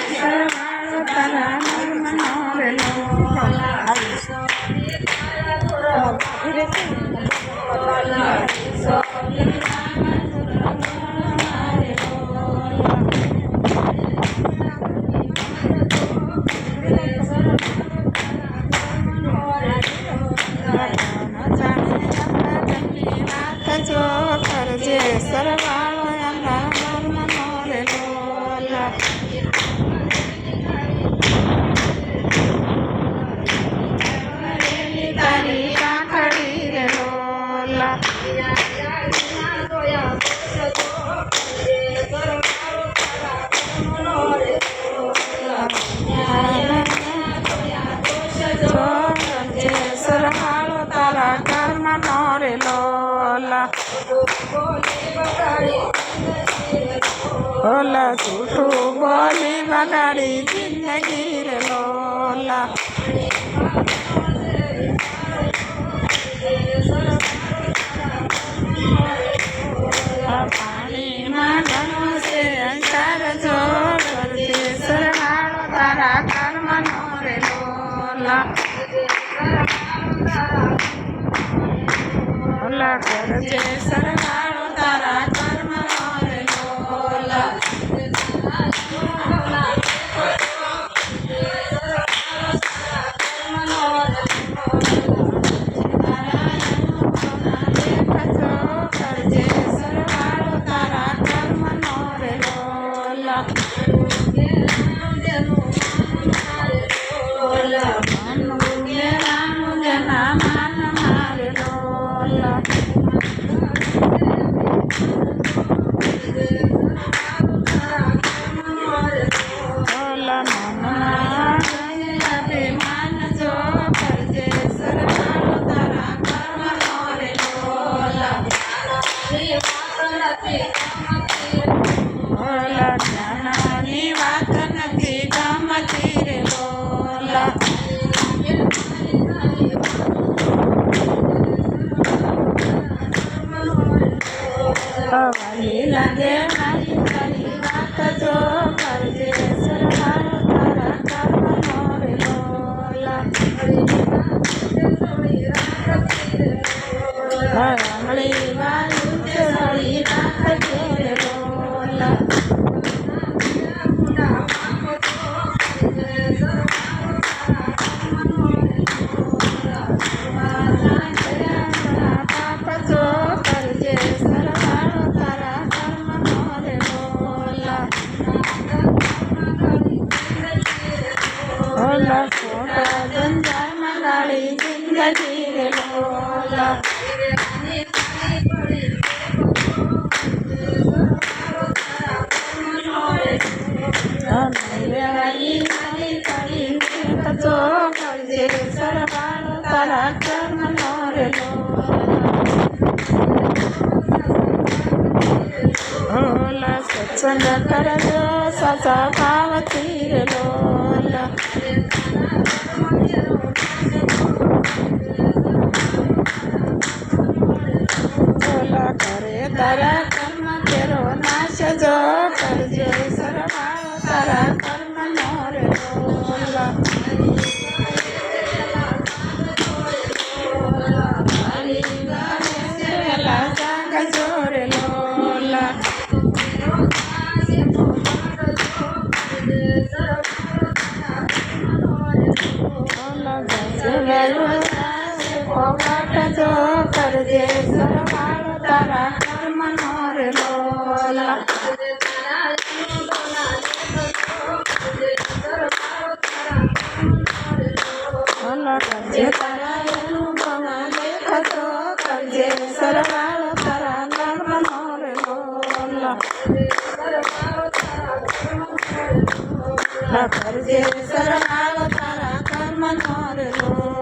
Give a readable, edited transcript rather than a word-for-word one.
સરવાળો તારા કર્મનો રે જો કરજે સરવાળો એમના કર્મનો રે લોલા તારી રાખડી રે લોલા સરવાળો તારા કર્મનો રે લોલા ઓલા જૂઠું બોલી બગાડી જિંદગી રે લોલા પાણીમાં ઘણું છે અંકાર જો કરજે સરવાળો તારા કર્મનો રે લોલા ઓલા કરજે સરવાળો તારા કર્મનો રે લોલા કરજે સરવાળો તારા કર્મનો રે લોલા જ્ઞાનની વાત નથી ગમતી રે લોલા હવાલી લાગે મારી તારી વાત જો કરજે સરવાળો તારા કર્મનો રે લોલા આંગળી વાળું છે સળી રાખજે રે લોલા પાપ જો કરજે સરવાળો તારા કર્મનો રે લોલા ઓલા ખોટા જંજારમાં ગાળી જિંદગી રે લોલા જો કરજે સરવાળો તારા કર્મનો રે લોલા સત્સંગ કરજો સાચા ભાવથી રે લોલા ઓલા કરે તારા કર્મ કેરો નાશ જો કરજે સરવાળો તારા કર્મનો રે લોલા જાગજો રે લોલા જો કરજે સરવાળો તારા કર્મનો રે લોલા કરજે તારા અનુભવ દેખતો કરજે સરવાળો તારા કર્મનો રે લોલા કરજે સરવાળો તારા કર્મનો રે લોલા